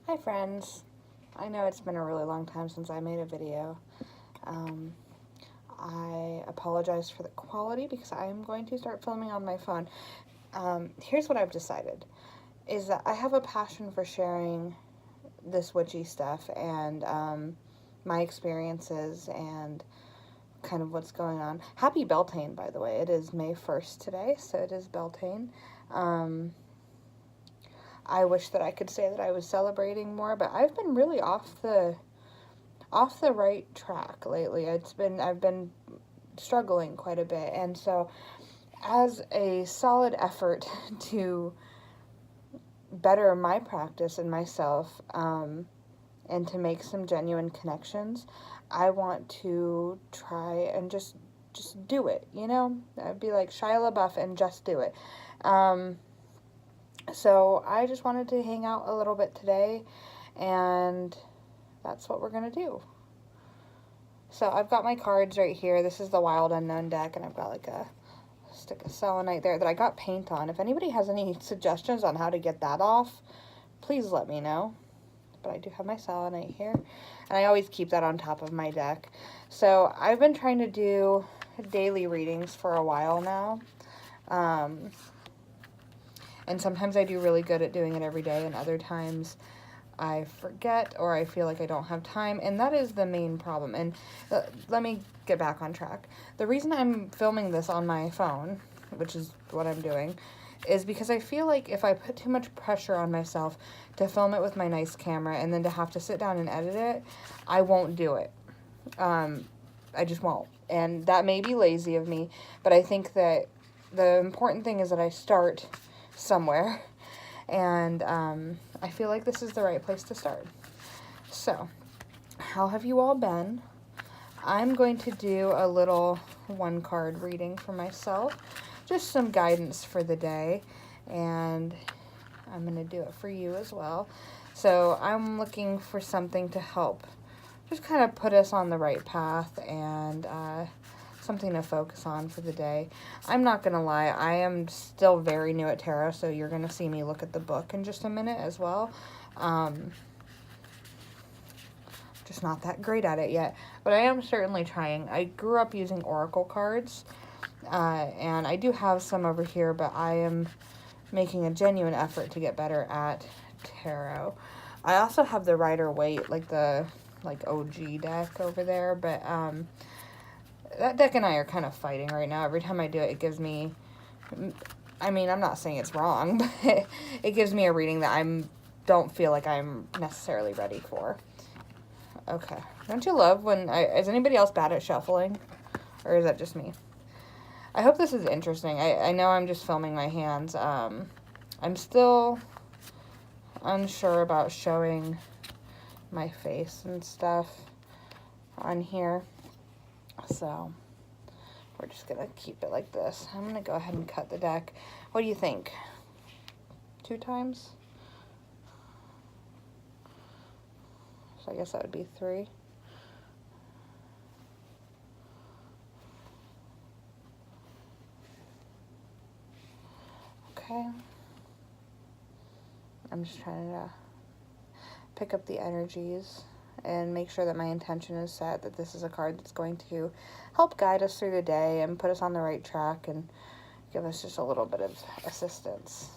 Hi friends, I know it's been a really long time since I made a video. I apologize for the quality because I am going to start filming on my phone. Here's what I've decided, is that I have a passion for sharing this witchy stuff and my experiences and kind of what's going on. Happy Beltane, by the way. It is May 1st today, so it is Beltane. I wish that I could say that I was celebrating more, but I've been really off the right track lately. I've been struggling quite a bit, and so as a solid effort to better my practice and myself, and to make some genuine connections, I want to try and just do it, you know? I'd be like Shia LaBeouf and just do it. So I just wanted to hang out a little bit today, and that's what we're going to do. So I've got my cards right here. This is the Wild Unknown deck, and I've got like a stick of selenite there that I got paint on. If anybody has any suggestions on how to get that off, please let me know. But I do have my selenite here, and I always keep that on top of my deck. So I've been trying to do daily readings for a while now. And sometimes I do really good at doing it every day, and other times I forget or I feel like I don't have time, and that is the main problem. And let me get back on track. The reason I'm filming this on my phone, which is what I'm doing, is because I feel like if I put too much pressure on myself to film it with my nice camera and then to have to sit down and edit it, I won't do it. I just won't. And that may be lazy of me, but I think that the important thing is that I start somewhere, and I feel like this is the right place to start. So, how have you all been? I'm going to do a little one-card reading for myself, just some guidance for the day, and I'm going to do it for you as well. So, I'm looking for something to help just kind of put us on the right path and something to focus on for the day. I'm not going to lie, I am still very new at tarot, so you're going to see me look at the book in just a minute as well. Just not that great at it yet, but I am certainly trying. I grew up using oracle cards, and I do have some over here, but I am making a genuine effort to get better at tarot. I also have the Rider-Waite, like the OG deck over there, but that deck and I are kind of fighting right now. Every time I do it, it gives me, I mean, I'm not saying it's wrong, but it gives me a reading that don't feel like I'm necessarily ready for. Okay. Don't you love when, is anybody else bad at shuffling? Or is that just me? I hope this is interesting. I know I'm just filming my hands. I'm still unsure about showing my face and stuff on here. So, we're just going to keep it like this. I'm going to go ahead and cut the deck. What do you think? 2 times? So I guess that would be 3. Okay. I'm just trying to pick up the energies and make sure that my intention is set, that this is a card that's going to help guide us through the day and put us on the right track and give us just a little bit of assistance.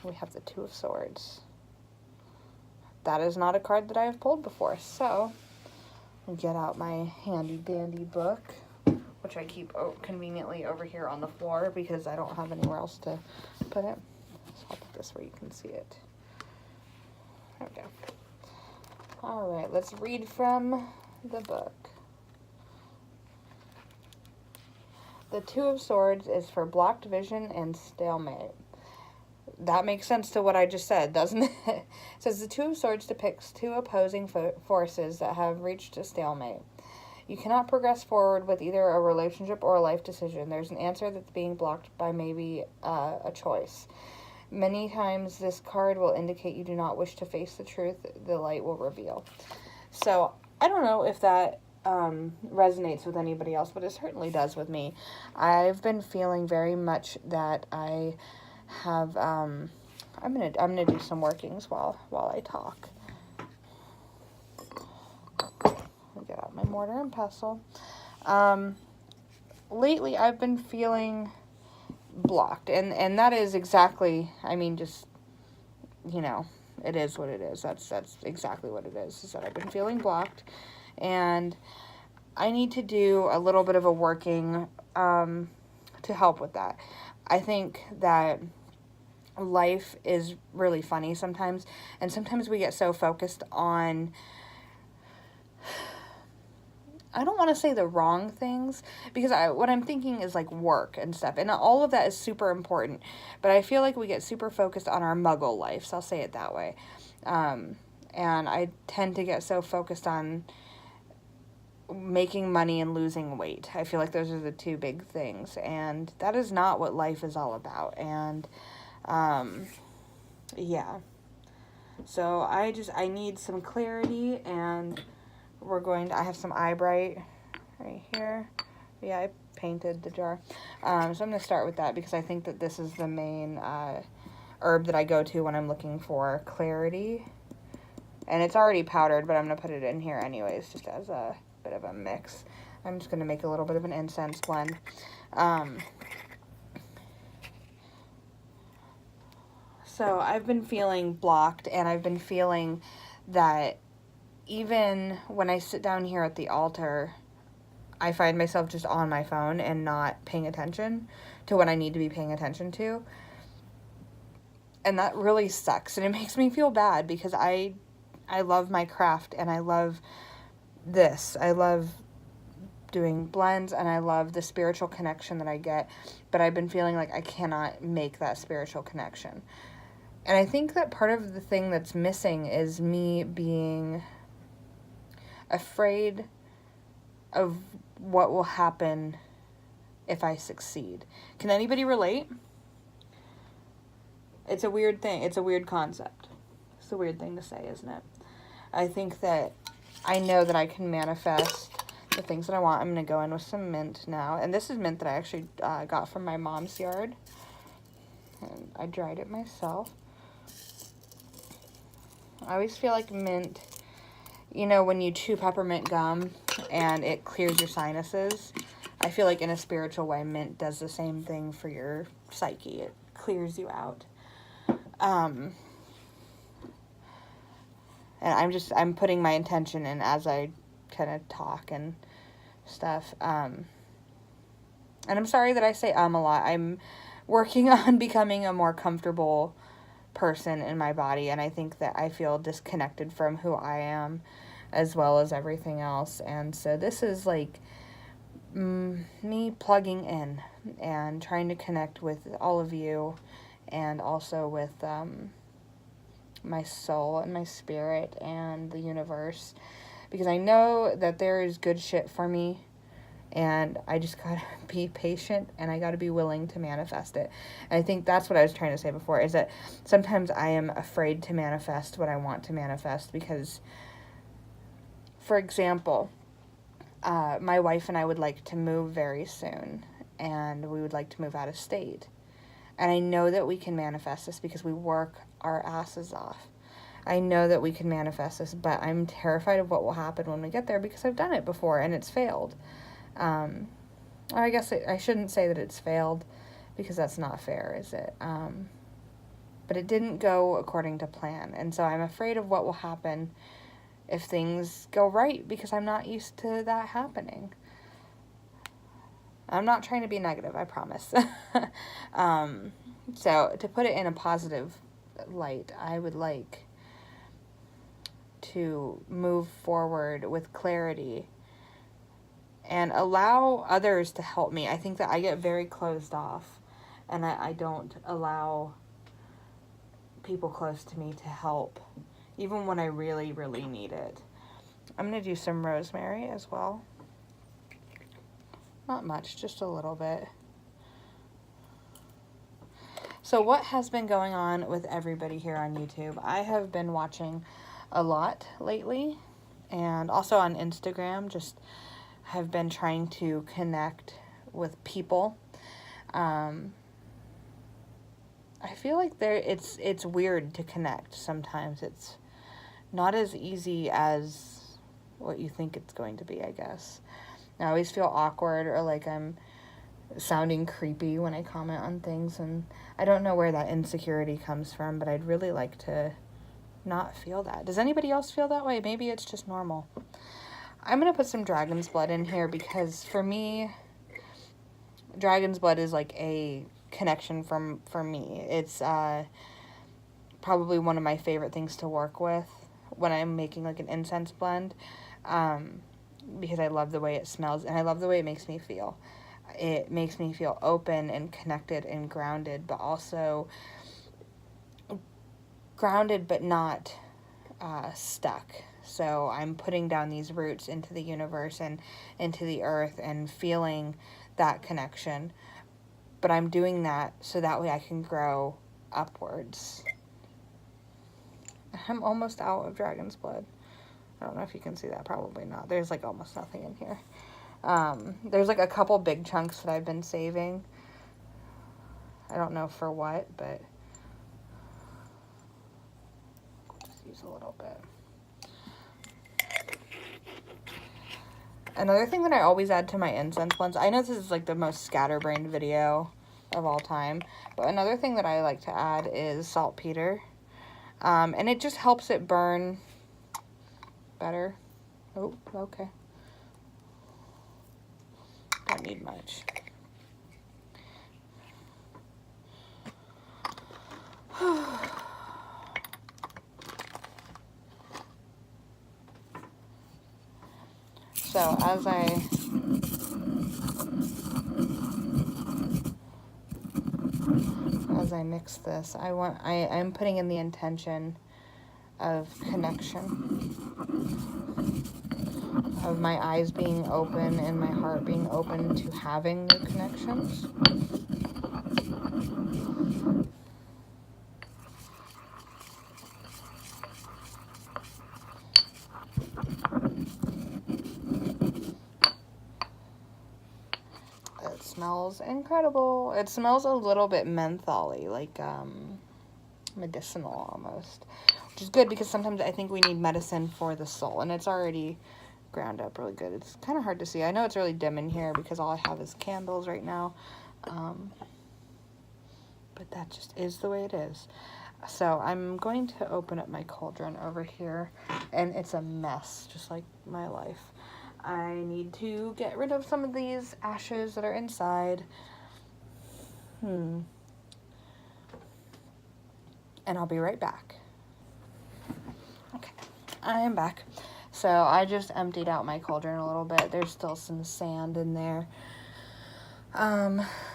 We have the 2 of Swords. That is not a card that I have pulled before, so I'll get out my handy dandy book, which I keep conveniently over here on the floor because I don't have anywhere else to put it. So I'll put this where you can see it. There we go. All right, let's read from the book. The 2 of Swords is for blocked vision and stalemate. That makes sense to what I just said, doesn't it? It says the 2 of Swords depicts 2 opposing forces that have reached a stalemate. You cannot progress forward with either a relationship or a life decision. There's an answer that's being blocked by maybe a choice. Many times this card will indicate you do not wish to face the truth the light will reveal. So I don't know if that resonates with anybody else, but it certainly does with me. I've been feeling very much that I have I'm gonna do some workings while I talk. I'll get out my mortar and pestle. Lately I've been feeling blocked, and that is exactly, I mean, just, you know, it is what it is. That's exactly what it is that I've been feeling blocked, and I need to do a little bit of a working to help with that. I think that life is really funny sometimes, and sometimes we get so focused on, I don't want to say the wrong things, because what I'm thinking is like work and stuff, and all of that is super important, but I feel like we get super focused on our muggle lives, I'll say it that way, and I tend to get so focused on making money and losing weight. I feel like those are the two big things, and that is not what life is all about, and yeah, so I need some clarity, and I have some eye bright right here. Yeah, I painted the jar. So I'm going to start with that because I think that this is the main herb that I go to when I'm looking for clarity. And it's already powdered, but I'm going to put it in here anyways, just as a bit of a mix. I'm just going to make a little bit of an incense blend. So I've been feeling blocked, and I've been feeling that even when I sit down here at the altar, I find myself just on my phone and not paying attention to what I need to be paying attention to. And that really sucks. And it makes me feel bad because I love my craft, and I love this. I love doing blends, and I love the spiritual connection that I get. But I've been feeling like I cannot make that spiritual connection. And I think that part of the thing that's missing is me being afraid of what will happen if I succeed. Can anybody relate? It's a weird thing. It's a weird concept. It's a weird thing to say, isn't it? I think that I know that I can manifest the things that I want. I'm going to go in with some mint now. And this is mint that I actually got from my mom's yard. And I dried it myself. I always feel like mint, you know, when you chew peppermint gum and it clears your sinuses, I feel like in a spiritual way, mint does the same thing for your psyche. It clears you out. And I'm putting my intention in as I kind of talk and stuff. And I'm sorry that I say a lot. I'm working on becoming a more comfortable person in my body, and I think that I feel disconnected from who I am as well as everything else. And so this is like me plugging in and trying to connect with all of you, and also with my soul and my spirit and the universe, because I know that there is good shit for me, and I just gotta be patient, and I gotta be willing to manifest it. And I think that's what I was trying to say before, is that sometimes I am afraid to manifest what I want to manifest because, for example, my wife and I would like to move very soon, and we would like to move out of state. And I know that we can manifest this because we work our asses off. I know that we can manifest this, but I'm terrified of what will happen when we get there because I've done it before and it's failed. I guess I shouldn't say that it's failed because that's not fair, is it? But it didn't go according to plan. And so I'm afraid of what will happen if things go right because I'm not used to that happening. I'm not trying to be negative, I promise. So to put it in a positive light, I would like to move forward with clarity and allow others to help me. I think that I get very closed off, and I don't allow people close to me to help, even when I really, really need it. I'm going to do some rosemary as well. Not much, just a little bit. So what has been going on with everybody here on YouTube? I have been watching a lot lately, and also on Instagram, just have been trying to connect with people. I I feel like it's weird to connect sometimes. It's not as easy as what you think it's going to be, I guess. I always feel awkward or like I'm sounding creepy when I comment on things, and I don't know where that insecurity comes from, but I'd really like to not feel that. Does anybody else feel that way? Maybe it's just normal. I'm going to put some dragon's blood in here because for me, dragon's blood is like a connection for me. It's probably one of my favorite things to work with when I'm making like an incense blend, because I love the way it smells and I love the way it makes me feel. It makes me feel open and connected and grounded, but also grounded but not stuck. So I'm putting down these roots into the universe and into the earth and feeling that connection. But I'm doing that so that way I can grow upwards. I'm almost out of dragon's blood. I don't know if you can see that. Probably not. There's like almost nothing in here. There's like a couple big chunks that I've been saving. I don't know for what, but I'll just use a little bit. Another thing that I always add to my incense blends, I know this is like the most scatterbrained video of all time, but another thing that I like to add is saltpeter. And it just helps it burn better. Oh, okay. Don't need much. So as I mix this, I'm putting in the intention of connection, of my eyes being open and my heart being open to having new connections. It smells incredible. It smells a little bit mentholy, like medicinal almost, which is good because sometimes I think we need medicine for the soul, and it's already ground up really good. It's kind of hard to see. I know it's really dim in here because all I have is candles right now, but that just is the way it is. So I'm going to open up my cauldron over here, and it's a mess, just like my life. I need to get rid of some of these ashes that are inside. And I'll be right back. Okay, I am back. So I just emptied out my cauldron a little bit. There's still some sand in there,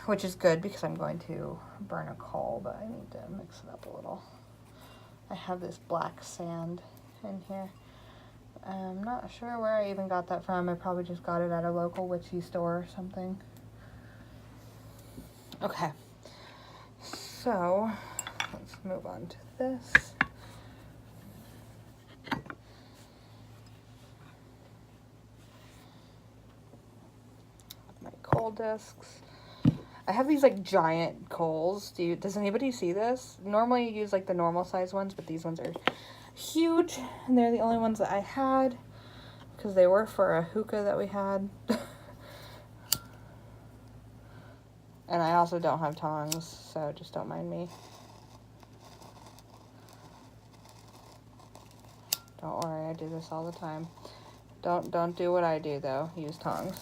which is good because I'm going to burn a coal, but I need to mix it up a little. I have this black sand in here. I'm not sure where I even got that from. I probably just got it at a local witchy store or something. Okay, so let's move on to this. My coal discs. I have these like giant coals. Does anybody see this? Normally you use like the normal size ones, but these ones are huge, and they're the only ones that I had because they were for a hookah that we had. And I also don't have tongs, so just don't mind me. Don't worry, I do this all the time. Don't do what I do though. Use tongs.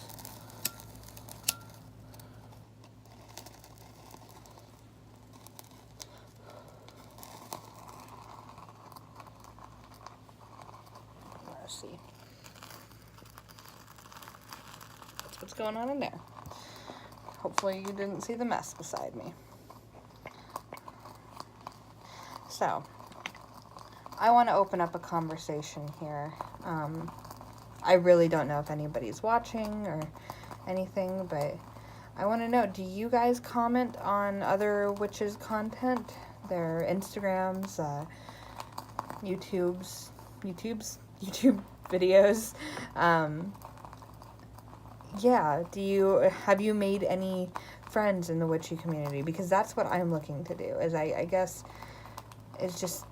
Let's see. That's what's going on in there. Hopefully you didn't see the mess beside me. So, I want to open up a conversation here. I really don't know if anybody's watching or anything, but I want to know, do you guys comment on other witches' content? Their Instagrams, YouTube videos? Yeah, have you made any friends in the witchy community, because that's what I'm looking to do, is I guess it's just,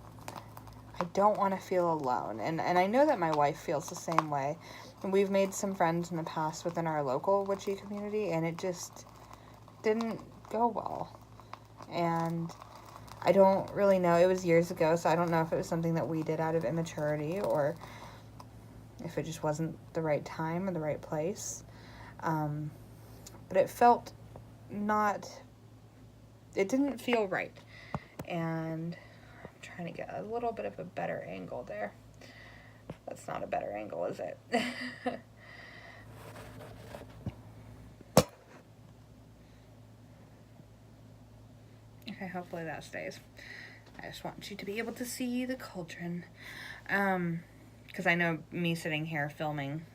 I don't want to feel alone. And I know that my wife feels the same way. And we've made some friends in the past within our local witchy community, and it just didn't go well. And I don't really know. It was years ago, so I don't know if it was something that we did out of immaturity or if it just wasn't the right time or the right place. But it felt not, it didn't feel right. And I'm trying to get a little bit of a better angle there. That's not a better angle, is it? Okay, hopefully that stays. I just want you to be able to see the cauldron. Because I know me sitting here filming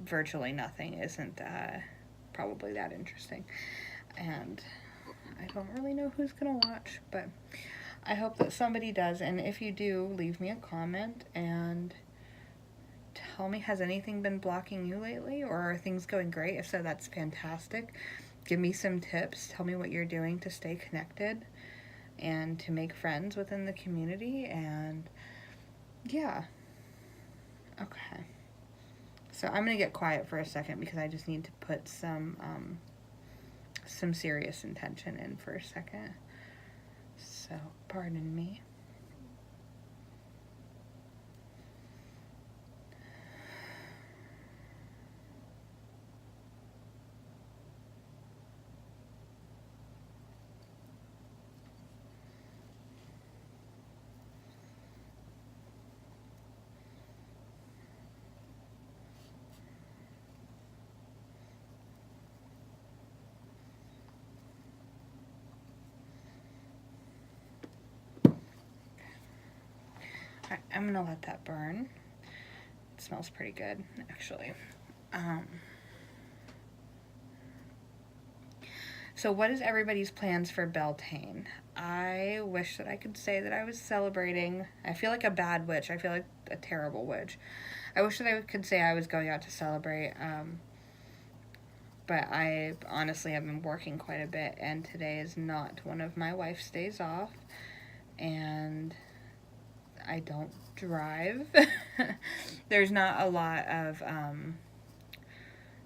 virtually nothing isn't probably that interesting. And I don't really know who's going to watch, but I hope that somebody does. And if you do, leave me a comment and tell me, has anything been blocking you lately, or are things going great? If so, that's fantastic. Give me some tips. Tell me what you're doing to stay connected and to make friends within the community. And yeah. Okay. So I'm going to get quiet for a second because I just need to put some serious intention in for a second. So, pardon me. Alright, I'm going to let that burn. It smells pretty good, actually. So what is everybody's plans for Beltane? I wish that I could say that I was celebrating. I feel like a bad witch. I feel like a terrible witch. I wish that I could say I was going out to celebrate. But I honestly have been working quite a bit, and today is not one of my wife's days off. And I don't drive. There's not a lot of,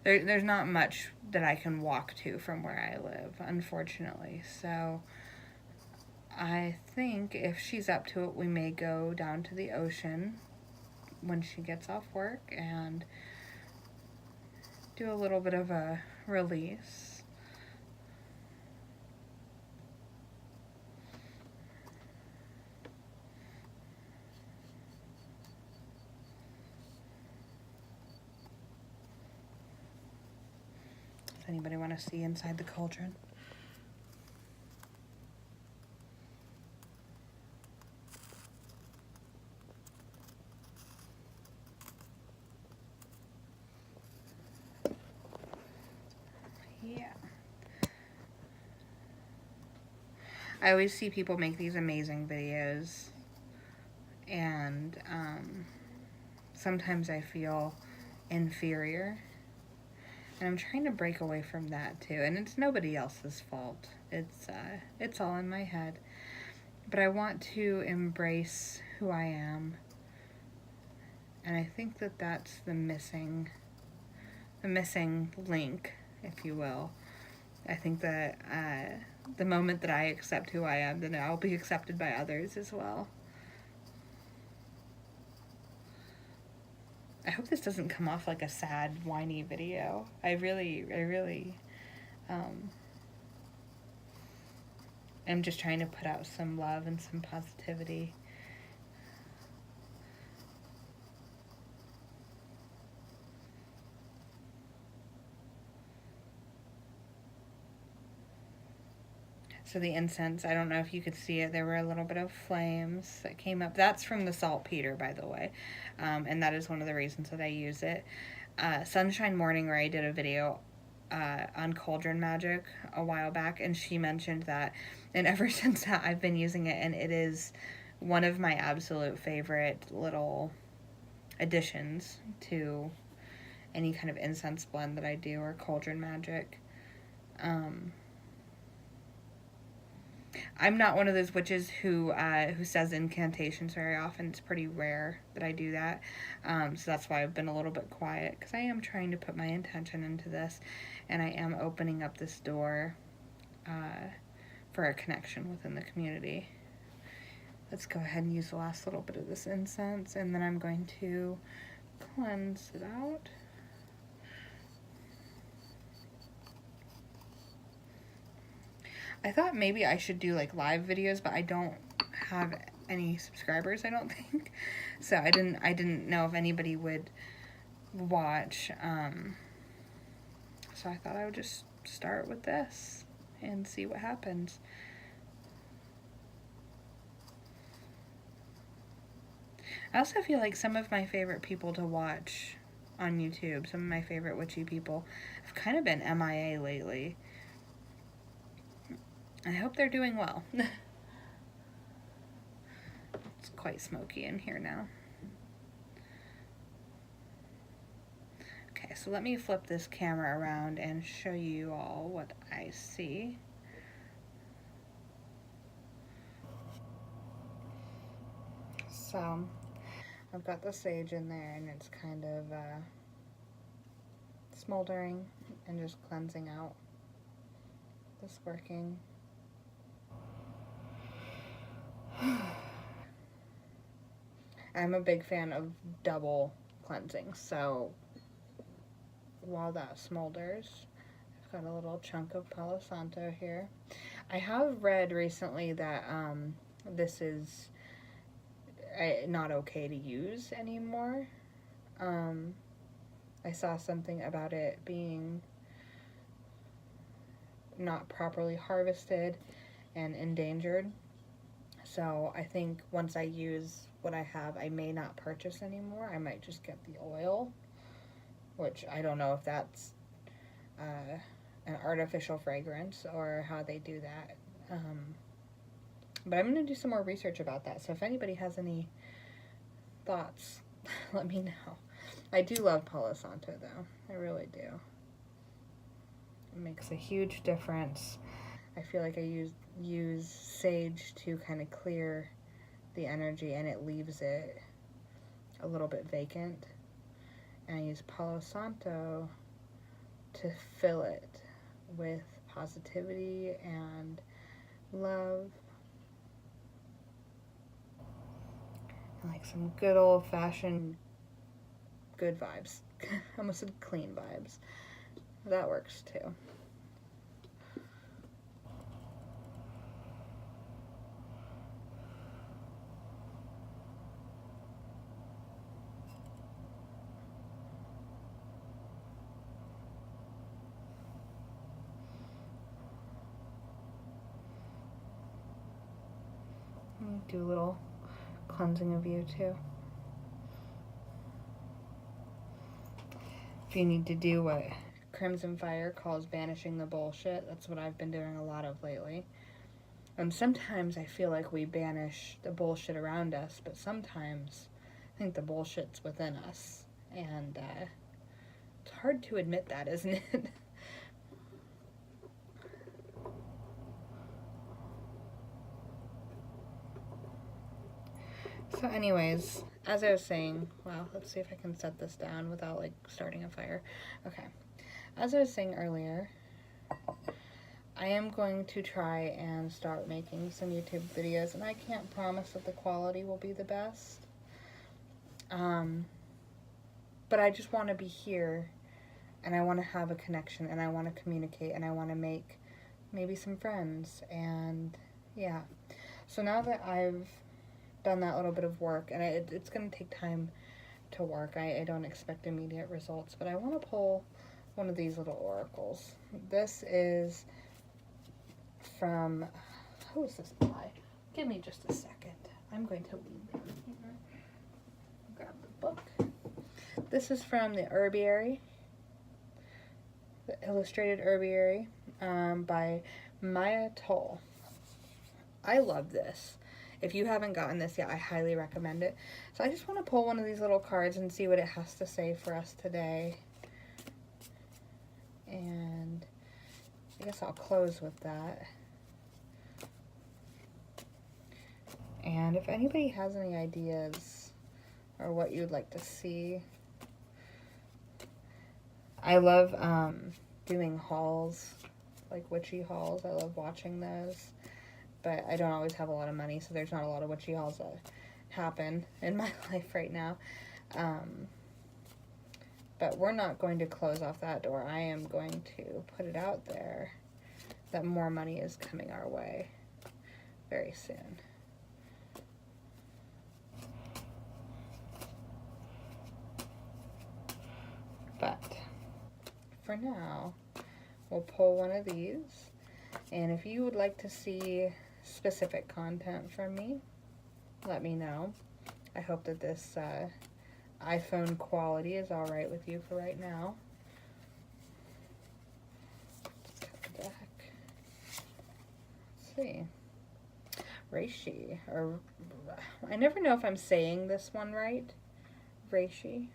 there's not much that I can walk to from where I live, unfortunately. So I think if she's up to it, we may go down to the ocean when she gets off work and do a little bit of a release. Does anybody want to see inside the cauldron? Yeah. I always see people make these amazing videos, and sometimes I feel inferior. And I'm trying to break away from that too. And it's nobody else's fault. It's all in my head. But I want to embrace who I am. And I think that that's the missing link, if you will. I think that the moment that I accept who I am, then I'll be accepted by others as well. I hope this doesn't come off like a sad, whiny video. I really am just trying to put out some love and some positivity. So the incense, I don't know if you could see it, there were a little bit of flames that came up. That's from the saltpeter, by the way. And that is one of the reasons that I use it. Sunshine Morning Ray did a video on cauldron magic a while back, and she mentioned that. And ever since that, I've been using it, and it is one of my absolute favorite little additions to any kind of incense blend that I do, or cauldron magic. I'm not one of those witches who says incantations very often. It's pretty rare that I do that. So that's why I've been a little bit quiet, because I am trying to put my intention into this, and I am opening up this door for a connection within the community. Let's go ahead and use the last little bit of this incense, and then I'm going to cleanse it out. I thought maybe I should do like live videos, but I don't have any subscribers, I don't think. So I didn't know if anybody would watch. So I thought I would just start with this and see what happens. I also feel like some of my favorite people to watch on YouTube, some of my favorite witchy people, have kind of been MIA lately. I hope they're doing well. It's quite smoky in here now. Okay, so let me flip this camera around and show you all what I see. So, I've got the sage in there, and it's kind of smoldering and just cleansing out. This working. I'm a big fan of double cleansing, so while that smolders, I've got a little chunk of Palo Santo here. I have read recently that this is not okay to use anymore. I saw something about it being not properly harvested and endangered. So I think once I use what I have, I may not purchase anymore. I might just get the oil, which I don't know if that's an artificial fragrance or how they do that. But I'm going to do some more research about that. So if anybody has any thoughts, let me know. I do love Palo Santo, though. I really do. It makes a huge difference. I feel like I use sage to kind of clear the energy, and it leaves it a little bit vacant. And I use Palo Santo to fill it with positivity and love. And like some good old-fashioned good vibes. I almost said clean vibes. That works too. Do a little cleansing of you too. If you need to do what Crimson Fire calls banishing the bullshit, that's what I've been doing a lot of lately. And sometimes I feel like we banish the bullshit around us, but sometimes I think the bullshit's within us. And it's hard to admit that, isn't it? So anyways, as I was saying, wow, let's see if I can set this down without like starting a fire. Okay. As I was saying earlier, I am going to try and start making some YouTube videos, and I can't promise that the quality will be the best. But I just want to be here, and I want to have a connection, and I want to communicate, and I want to make maybe some friends, and yeah. So now that I've done that little bit of work, and it's going to take time to work. I don't expect immediate results, but I want to pull one of these little oracles. This is from, who is this by? Give me just a second. I'm going to leave down here. Grab the book. This is from the Herbiary, the Illustrated Herbiary, by Maya Toll. I love this. If you haven't gotten this yet, I highly recommend it. So I just want to pull one of these little cards and see what it has to say for us today. And I guess I'll close with that. And if anybody has any ideas or what you'd like to see, I love doing hauls, like witchy hauls. I love watching those, but I don't always have a lot of money, so there's not a lot of witchy hauls that happen in my life right now. But we're not going to close off that door. I am going to put it out there that more money is coming our way very soon. But for now, we'll pull one of these. And if you would like to see specific content from me, let me know. I hope that this iPhone quality is alright with you for right now. Cut the back. Let's see. Reishi, or I never know if I'm saying this one right. Reishi.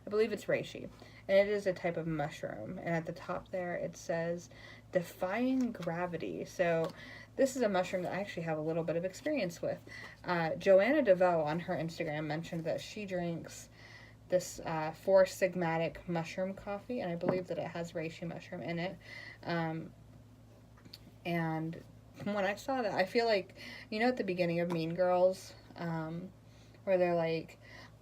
I believe it's reishi, and it is a type of mushroom. And at the top there, it says defying gravity. So this is a mushroom that I actually have a little bit of experience with. Joanna DeVoe on her Instagram mentioned that she drinks this 4 Sigmatic mushroom coffee, and I believe that it has reishi mushroom in it. And when I saw that, I feel like, you know, at the beginning of Mean Girls, where they're like,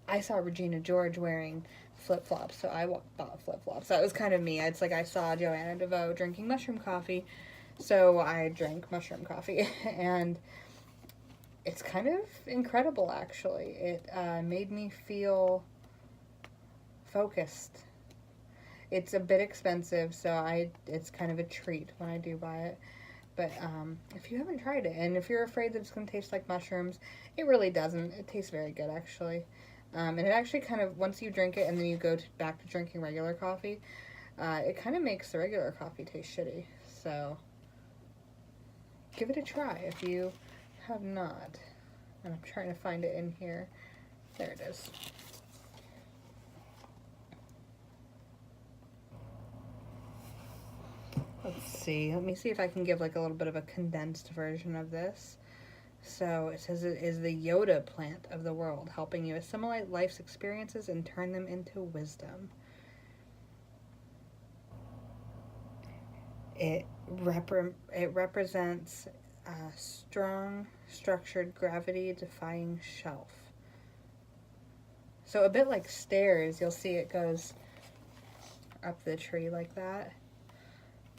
I saw Regina George wearing flip-flops, so I bought flip-flops. That was kind of me. It's like I saw Joanna DeVoe drinking mushroom coffee, so I drank mushroom coffee. And it's kind of incredible, actually. It made me feel focused. It's a bit expensive, so it's kind of a treat when I do buy it. But if you haven't tried it, and if you're afraid that it's going to taste like mushrooms, it really doesn't. It tastes very good, actually. And it actually kind of, once you drink it and then you go back to drinking regular coffee, it kind of makes the regular coffee taste shitty. So give it a try if you have not. And I'm trying to find it in here. There it is. Let's see. Let me see if I can give like a little bit of a condensed version of this. So it says it is the Yoda plant of the world, helping you assimilate life's experiences and turn them into wisdom. It represents a strong, structured, gravity-defying shelf. So a bit like stairs, you'll see it goes up the tree like that,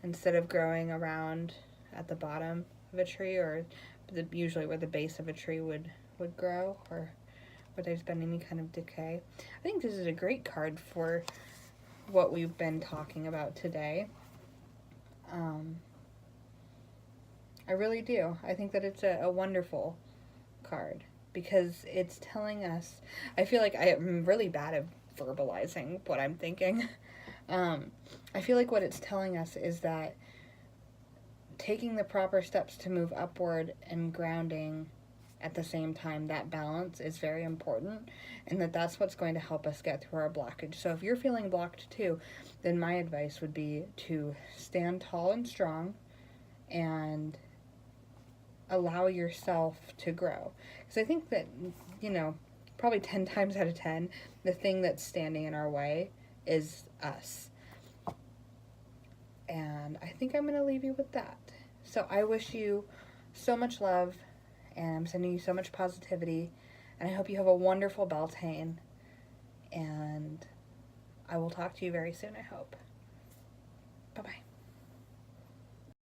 instead of growing around at the bottom of a tree, or usually where the base of a tree would grow, or where there's been any kind of decay. I think this is a great card for what we've been talking about today. I really do. I think that it's a wonderful card, because it's telling us, I feel like I am really bad at verbalizing what I'm thinking. I feel like what it's telling us is that taking the proper steps to move upward and grounding at the same time, that balance is very important, and that's what's going to help us get through our blockage. So if you're feeling blocked too, then my advice would be to stand tall and strong and allow yourself to grow. Because I think that, you know, probably 10 times out of 10, the thing that's standing in our way is us. And I think I'm going to leave you with that. So I wish you so much love, and I'm sending you so much positivity, and I hope you have a wonderful Beltane, and I will talk to you very soon, I hope.